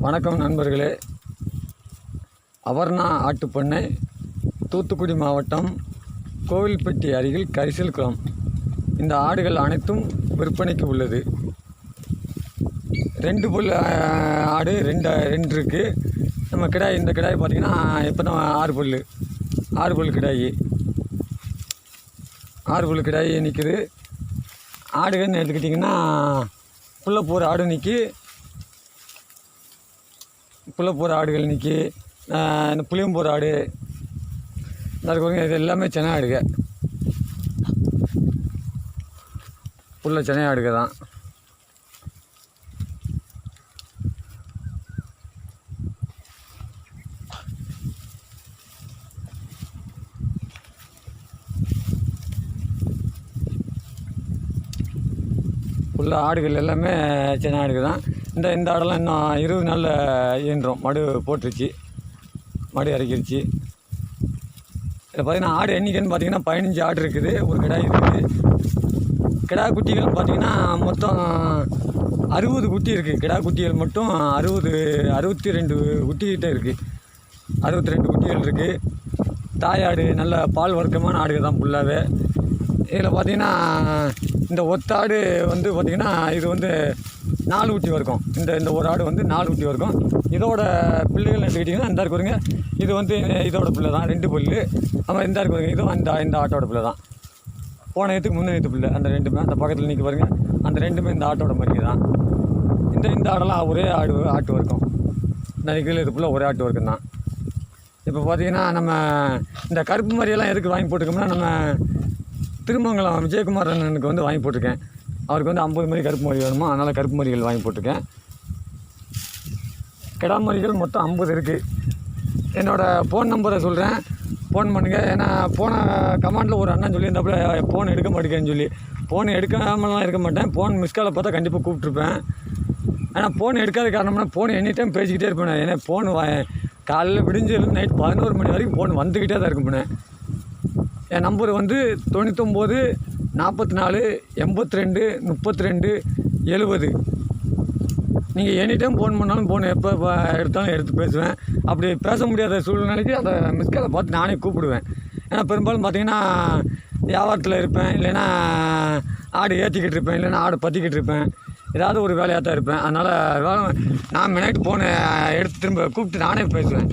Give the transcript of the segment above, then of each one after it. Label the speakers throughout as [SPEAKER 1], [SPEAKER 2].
[SPEAKER 1] வணக்கம் நண்பர்களே. அவர்ணா ஆட்டுப்பண்ணை, தூத்துக்குடி மாவட்டம், கோவில்பட்டி அருகில் கரிசல் குளம். இந்த ஆடுகள் அனைத்தும் விற்பனைக்கு உள்ளது. 2 புல் ஆடு 2 இருக்குது. நம்ம கிடாய், இந்த கிடாய் பார்த்திங்கன்னா இப்போ தான் 6 புல் கிடாய், 6 புல் கிடாய் நிற்குது. ஆடுகள்னு எடுத்துக்கிட்டிங்கன்னா புள்ள போகிற ஆடு நிற்கி, புள்ள போகிற ஆடுகள் நிற்கி, இந்த புளியம் போகிற ஆடு இந்த இது எல்லாமே சென்னை ஆடுக, புள்ள சென்னை ஆடுக தான். உள்ள ஆடுகள் எல்லாமே சென்னை ஆடுகள் தான். இந்த ஆடெல்லாம் இன்னும் 20 நாளில் ஈன்றோம். மடு போட்டுருச்சு, மடு இறக்கிருச்சு. இதில் பார்த்திங்கன்னா ஆடு எண்ணிக்கைன்னு பார்த்திங்கன்னா 15 ஆடு இருக்குது, ஒரு கிடாய் இருக்குது. கிடா குட்டிகள் பார்த்திங்கன்னா மொத்தம் 60 குட்டி இருக்குது. கிடா குட்டிகள் மட்டும் 62 குட்டிகிட்ட இருக்குது. 62 குட்டிகள் இருக்குது. தாயாடு நல்ல பால் வர்க்கமான ஆடுகள் தான் ஃபுல்லாகவே. இதில் பார்த்திங்கன்னா இந்த ஒத்தாடு வந்து பார்த்திங்கன்னா இது வந்து 4 குட்டி வரைக்கும். இந்த ஒரு ஆடு வந்து 4 குட்டி வரைக்கும். இதோட பிள்ளைகள் எடுத்துக்கிட்டிங்கன்னா இந்த இருக்குங்க, இது வந்து இதோட பிள்ளை தான், 2 புல். அப்புறம் இந்த இருக்குங்க, இதுவும் இந்த ஆட்டோட பிள்ளை தான். போன இடத்துக்கு முன்னேற்று பிள்ளை அந்த 2மே, அந்த பக்கத்தில் நிற்க பாருங்க, அந்த 2மே இந்த ஆட்டோட மாதிரி தான். இந்த ஆடெல்லாம் ஒரே ஆட்டு வரைக்கும். இந்த நிற்கல இது பிள்ளை ஒரே ஆட்டு வரைக்கும் தான். இப்போ பார்த்திங்கன்னா நம்ம இந்த கருப்பு மாதிரியெல்லாம் எதுக்கு வாங்கி போட்டுக்கோம்னா, நம்ம திருமங்கலம் விஜயகுமார் அண்ணனுக்கு வந்து வாங்கி போட்டிருக்கேன். அவருக்கு வந்து 50 மாதிரி கருப்பு மரி வேணுமோ, அதனால் கருப்பு மரிகள் வாங்கி போட்டிருக்கேன். கிடா மரிகள் மொத்தம் 50 இருக்குது. என்னோடய ஃபோன் நம்பரை சொல்கிறேன், ஃபோன் பண்ணுங்கள். ஏன்னா போன கமாண்டில் ஒரு அண்ணன் சொல்லியிருந்தாப்புல ஃபோன் எடுக்க மாட்டேங்கன்னு சொல்லி. ஃபோன் எடுக்காமலாம் இருக்க மாட்டேன். ஃபோன் மிஸ்காலை பார்த்தா கண்டிப்பாக கூப்பிட்ருப்பேன். ஆனால் ஃபோன் எடுக்காத காரணம்னா ஃபோன் எனி டைம் பேசிக்கிட்டே இருப்பேன். ஏன்னா ஃபோன் காலையில் விடிஞ்சதுலேருந்து நைட் 11 மணி வரைக்கும் ஃபோன் வந்துக்கிட்டே தான் இருப்பேன். என் நம்பர் வந்து 99 44 82 32 70. நீங்கள் எனி டைம் ஃபோன் பண்ணாலும் ஃபோன் எப்போ எடுத்தாலும் எடுத்து பேசுவேன். அப்படி பேச முடியாத சூழ்நிலைக்கு அந்த மிஸ்காலை பார்த்து நானே கூப்பிடுவேன். ஏன்னா பெரும்பாலும் பார்த்திங்கன்னா வியாபாரத்தில் இருப்பேன், இல்லைன்னா ஆடு ஏற்றிக்கிட்டு இருப்பேன், இல்லைன்னா ஆடு பற்றிக்கிட்டு இருப்பேன், ஏதாவது ஒரு வேலையாக தான் இருப்பேன். அதனால் நான் மினிட் ஃபோனை எடுத்து திரும்ப கூப்பிட்டு நானே பேசுவேன்.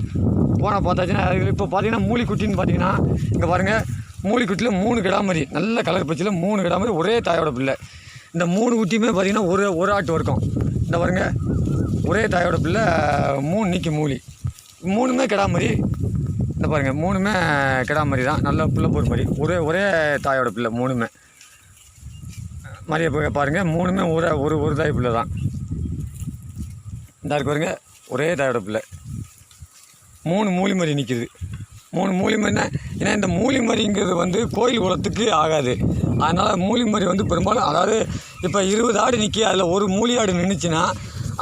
[SPEAKER 1] ஃபோனை பார்த்தாச்சுன்னா இப்போ பார்த்திங்கன்னா மூலிக்குட்டின்னு பார்த்திங்கன்னா இங்கே பாருங்கள், மூலிக்குட்டியில் 3 கிடாமரி, நல்ல கலர் பச்சியில் 3 கிடாமரி, ஒரே தாயோட பிள்ளை. இந்த 3 குட்டியுமே பார்த்திங்கன்னா ஒரு ஆட்டு வரைக்கும். இந்த பாருங்க, ஒரே தாயோட பிள்ளை 3 நிற்கி மூலி, 3மே கிடாமரி. இந்த பாருங்கள், 3மே கிடாமரி தான், நல்ல பிள்ளை போகிற மாதிரி. ஒரே தாயோட பிள்ளை 3மே மாதிரியே பாருங்கள். 3மே ஒரு தாய் பிள்ளை தான். இந்த இருக்கு பாருங்க, ஒரே தாயோட பிள்ளை. 3 மூலிமரி நிற்கிது. 3 மூலிமரினா, ஏன்னா இந்த மூலிமரிங்கிறது வந்து கோயில் குளத்துக்கு ஆகாது. அதனால் மூலிமரி வந்து பெரும்பாலும், அதாவது இப்போ 20 ஆடு நிற்கி அதில் ஒரு மூலி ஆடு நின்றுச்சுன்னா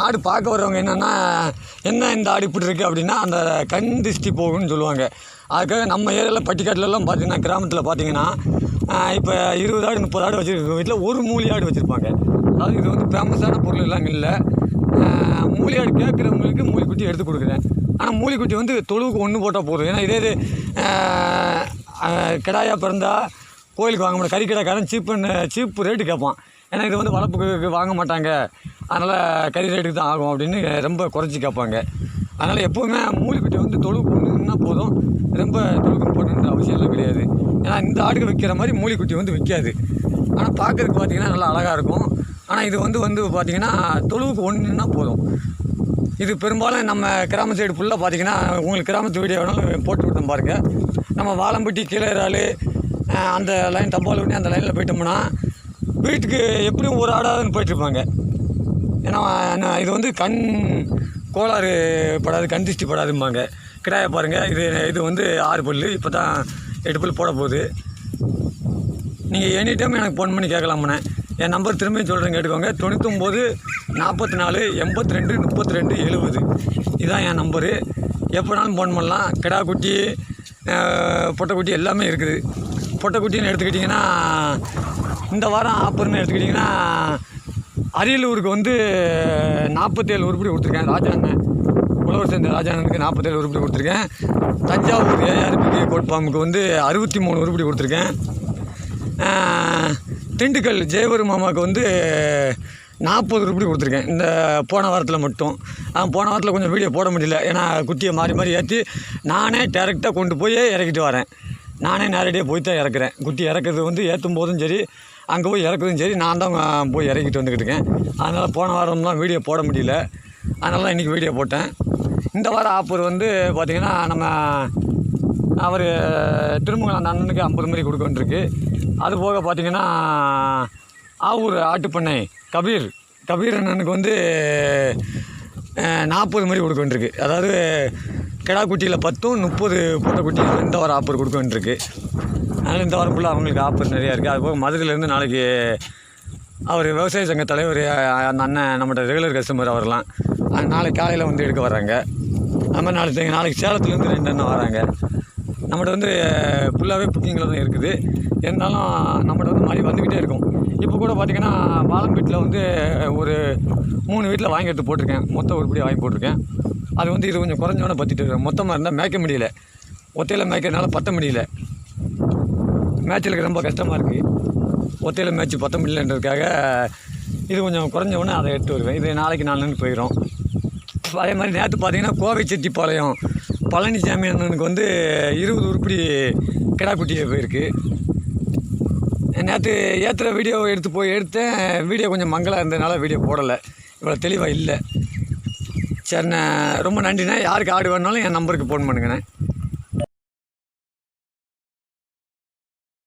[SPEAKER 1] ஆடு பார்க்க வரவங்க என்னென்னா, என்ன இந்த ஆடு இப்படி இருக்குது அப்படின்னா அந்த கண் திருஷ்டி போகும்னு சொல்லுவாங்க. அதுக்காக நம்ம ஏரியாவில் பட்டிக்காட்டிலலாம் பார்த்திங்கன்னா, கிராமத்தில் பார்த்திங்கன்னா இப்போ 20 ஆடு 30 ஆடு வச்சுருக்க வீட்டில் ஒரு மூலி ஆடு வச்சுருப்பாங்க. அதாவது இது வந்து ஃபேமஸான பொருள் எல்லாம் இல்லை. மூலி ஆடு கேட்குறவங்களுக்கு மூலிக்குட்டி எடுத்து கொடுக்குறேன். ஆனால் மூலிக்குட்டி வந்து தொழுவுக்கு 1 போட்டால் போதும். ஏன்னா இதே இது கிடாயாக பிறந்தால் கோயிலுக்கு வாங்க மாட்டேன், கறிக்கடைக்காரன் சீப்பு ரேட்டு கேட்பான். ஏன்னா இது வந்து வளர்ப்புக்கு வாங்க மாட்டாங்க, அதனால் கறி ரேட்டுக்கு தான் ஆகும் அப்படின்னு ரொம்ப குறைச்சி கேட்பாங்க. அதனால் எப்போவுமே மூலிக்குட்டி வந்து தொழுவுக்கு 1ன்னா போதும், ரொம்ப தொழுவுக்கு போடணுன்ற அவசியம் எல்லாம் கிடையாது. ஏன்னா இந்த ஆடுக்கு விற்கிற மாதிரி மூலிக்குட்டி வந்து விற்காது. ஆனால் பார்க்குறதுக்கு பார்த்திங்கன்னா நல்லா அழகாக இருக்கும். ஆனால் இது வந்து பார்த்திங்கன்னா தொழுவுக்கு 1ன்னா போதும். இது பெரும்பாலும் நம்ம கிராம சைடு ஃபுல்லாக பார்த்திங்கன்னா, உங்களுக்கு கிராமத்து வீடியோ வேணாலும் போட்டு விட்டோம் பாருங்கள். நம்ம வாழம்பட்டி கீழேறாள் அந்த லைன் தம்பாலுட்டி அந்த லைனில் போயிட்டோம்னா வீட்டுக்கு எப்படியும் ஒரு ஆடாதுன்னு போயிட்டுருப்பாங்க. ஏன்னா இது வந்து கண் கோளாறு படாது, கண் திருஷ்டி படாதும்பாங்க. கிடாயை பாருங்கள், இது வந்து 6 புல், இப்போ தான் 8 புல் போட போகுது. நீங்கள் எனி டைம் எனக்கு ஃபோன் பண்ணி கேட்கலாமுண்ணே. என் நம்பர் திரும்பியும் சொல்கிறேன், கேட்டுக்கோங்க. 99 44 82 32 70. இதுதான் என் நம்பரு. எப்போனாலும் ஃபோன் பண்ணலாம். கிடா குட்டி, பொட்டைக்குட்டி எல்லாமே இருக்குது. பொட்டைக்குட்டின்னு எடுத்துக்கிட்டிங்கன்னா இந்த வாரம் ஆஃபர்னு எடுத்துக்கிட்டிங்கன்னா அரியலூருக்கு வந்து 47 உருப்படி கொடுத்துருக்கேன். ராஜாண்ணன் உழவர் சேர்ந்த ராஜாண்ணனுக்கு 47 உருப்படி கொடுத்துருக்கேன். தஞ்சாவூர் ஏஆர்பி கோட் ஃபார்முக்கு வந்து 63 உருப்படி கொடுத்துருக்கேன். திண்டுக்கல் ஜெயவரு மாமாவுக்கு வந்து 40 உருப்படி கொடுத்துருக்கேன் இந்த போன வாரத்தில் மட்டும். போன வாரத்தில் கொஞ்சம் வீடியோ போட முடியல, ஏன்னா குட்டியை மாறி மாறி ஏற்றி நானே டேரெக்டாக கொண்டு போய் இறக்கிட்டு வரேன். நானே நேரடியாக போய் தான் இறக்குறேன். குட்டி இறக்குறது வந்து ஏற்றும் போதும் சரி, அங்கே போய் இறக்குறதும் சரி, நான் தான் போய் இறக்கிட்டு வந்துக்கிட்டு இருக்கேன். அதனால் போன வாரம்லாம் வீடியோ போட முடியல, அதனால தான் இன்றைக்கி வீடியோ போட்டேன். இந்த வாரம் ஆஃபர் வந்து பார்த்திங்கன்னா நம்ம அவர் திருமங்கலம் அந்த அண்ணனுக்கு 50 மாதிரி கொடுக்க வேண்டியிருக்கு. அது போக பார்த்திங்கன்னா ஆவூர் ஆட்டுப்பண்ணை கபீர் அண்ணனுக்கு வந்து 40 மாதிரி கொடுக்க வேண்டியிருக்கு. அதாவது கிடா குட்டியில் 10 30 போட்ட குட்டியில் இந்த வாரம் ஆஃபர் கொடுக்க வேண்டியிருக்கு. அதனால் இந்த வாரம் ஃபுல்லாக அவங்களுக்கு ஆஃபர் நிறையா இருக்குது. அதுபோக மதுரையிலேருந்து நாளைக்கு அவர் விவசாய சங்க தலைவர் அந்த அண்ணன் நம்மகிட்ட ரெகுலர் கஸ்டமர் அவரெல்லாம் நாளைக்கு காலையில் வந்து எடுக்க வர்றாங்க. அது மாதிரி நாளைக்கு சேலத்துலேருந்து 2 அண்ணன் வராங்க. நம்மகிட்ட வந்து ஃபுல்லாகவே புக்கிங்கில் தான் இருக்குது. இருந்தாலும் நம்மகிட்ட வந்து மாதிரி வந்துக்கிட்டே இருக்கும். இப்போ கூட பார்த்திங்கன்னா வாழம்பேட்டில் வந்து ஒரு 3 வீட்டில் வாங்கி எடுத்து போட்டிருக்கேன். மொத்த உருப்படி வாங்கி போட்டிருக்கேன். அது வந்து இது கொஞ்சம் குறைஞ்சோன்னே பற்றிட்டு இருக்கேன். மொத்தமாக இருந்தால் மேய்க்க முடியல, ஒத்தையில் மேய்க்கிறதுனால பற்ற முடியல. மேய்ச்சலுக்கு ரொம்ப கஷ்டமாக இருக்குது. ஒத்தையில் மேய்ச்சி பற்ற முடியலன்றதுக்காக இது கொஞ்சம் குறைஞ்சோன்னே அதை எடுத்து வருவேன். இது நாளைக்கு 4 நாள் போயிடும். அதே மாதிரி நேற்று பார்த்திங்கன்னா கோவை செட்டிப்பாளையம் பழனிசாமி அண்ணனுக்கு வந்து 20 உருப்படி கிடா குட்டியை போயிருக்கு. நேற்று ஏற்றுற வீடியோ எடுத்தேன். வீடியோ கொஞ்சம் மங்கலாக இருந்ததுனால வீடியோ போடலை, இவ்வளோ தெளிவாக இல்லை. சரிண்ணே, ரொம்ப நன்றிண்ணே. யாருக்கு ஆடு வேணுனாலும் என் நம்பருக்கு ஃபோன் பண்ணுங்கண்ணே.